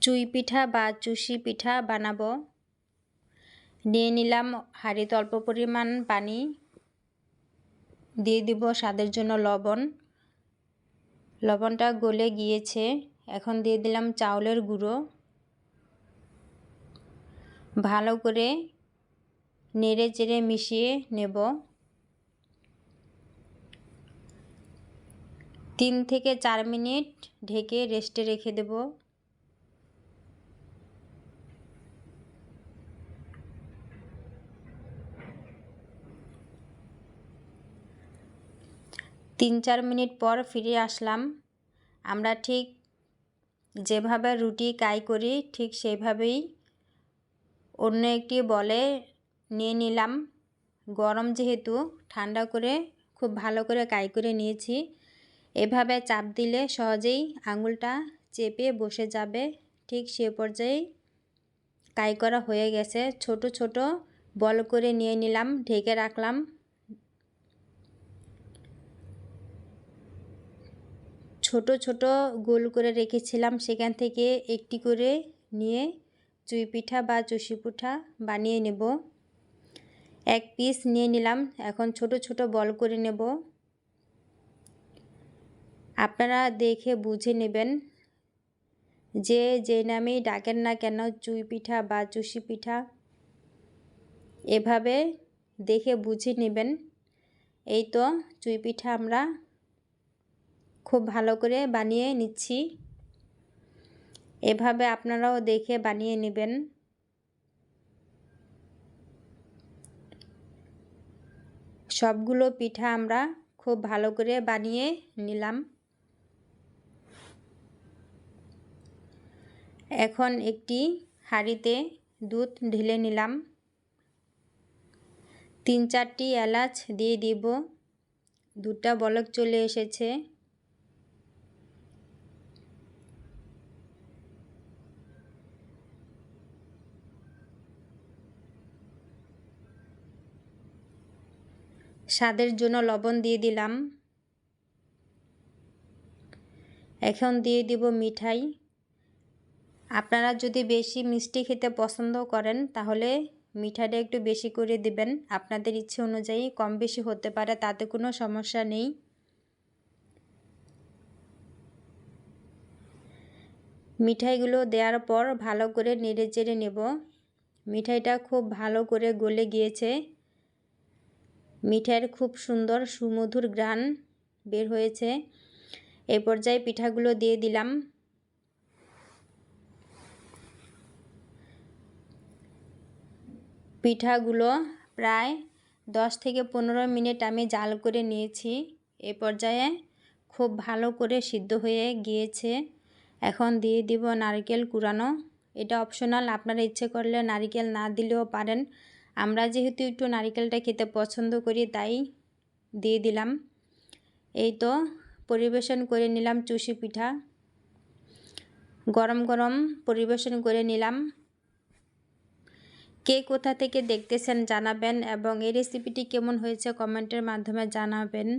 চুই পিঠা বা চুষি পিঠা বানাবো। নিয়ে নিলাম হাঁড়িতে অল্প পরিমাণ পানি, দিয়ে দিব স্বাদের জন্য লবণ। লবণটা গলে গিয়েছে, এখন দিয়ে দিলাম চাউলের গুঁড়ো। ভালো করে নেড়ে চেড়ে মিশিয়ে নেব। 3 থেকে 4 মিনিট ঢেকে রেস্টে রেখে দেব। তিন চার মিনিট পর ফিরে আসলাম। আমরা ঠিক যেভাবে রুটি কাই করি ঠিক সেইভাবেই অন্য একটি বলে নিয়ে নিলাম। গরম যেহেতু ঠান্ডা করে খুব ভালো করে কাই করে নিয়েছি। এভাবে চাপ দিলে সহজেই আঙুলটা চেপে বসে যাবে। ঠিক সে পর্যায়ে কাই করা হয়ে গেছে। ছোট ছোট বল করে নিয়ে নিলাম, ঢেকে রাখলাম। ছোট ছোট গোল করে রেখেছিলাম, সেখান থেকে একটি করে নিয়ে চুই পিঠা বা চুষি পিঠা বানিয়ে নেব। এক পিস নিয়ে নিলাম, এখন ছোট ছোট বল করে নেব। আপনারা দেখে বুঝে নেবেন, যে নামেই ডাকেন না কেন চুই পিঠা বা চুষি পিঠা, এভাবে দেখে বুঝে নেবেন। এই তো চুই পিঠা আমরা খুব ভালো করে বানিয়ে নিচ্ছি। এভাবে আপনারাও দেখে বানিয়ে নেবেন। সবগুলো পিঠা আমরা খুব ভালো করে বানিয়ে নিলাম। এখন একটি হাঁড়িতে দুধ ঢেলে নিলাম। 3-4টি এলাচ দিয়ে দিব। দুধটা বলক চলে এসেছে। স্বাদের জন্য লবণ দিয়ে দিলাম। এখন দিয়ে দিব মিঠাই। আপনারা যদি বেশি মিষ্টি খেতে পছন্দ করেন তাহলে মিঠাইটা একটু বেশি করে দিবেন। আপনাদের ইচ্ছে অনুযায়ী কম বেশি হতে পারে, তাতে কোনো সমস্যা নেই। মিঠাইগুলো দেওয়ার পর ভালো করে নেড়ে চেড়ে নেব। মিঠাইটা খুব ভালো করে গলে গিয়েছে। মিঠাইয়ের খুব সুন্দর সুমধুর ঘ্রাণ বের হয়েছে। এই পর্যায়ে পিঠাগুলো দিয়ে দিলাম। পিঠাগুলো প্রায় 10 থেকে 15 মিনিট আমি জাল করে নিয়েছি। এই পর্যায়ে খুব ভালো করে সিদ্ধ হয়ে গিয়েছে। এখন দিয়ে দিব নারকেল কুড়ানো। এটা অপশনাল, আপনারা ইচ্ছে করলে নারকেল না দিলেও পারেন। আমরা যেহেতু একটু নারকেলটা খেতে পছন্দ করি তাই দিয়ে দিলাম। এই তো পরিবেশন করে নিলাম চুষি পিঠা। গরম গরম পরিবেশন করে নিলাম। কে কোথা থেকে দেখতেছেন জানাবেন এবং এই রেসিপিটি কেমন হয়েছে কমেন্টের মাধ্যমে জানাবেন।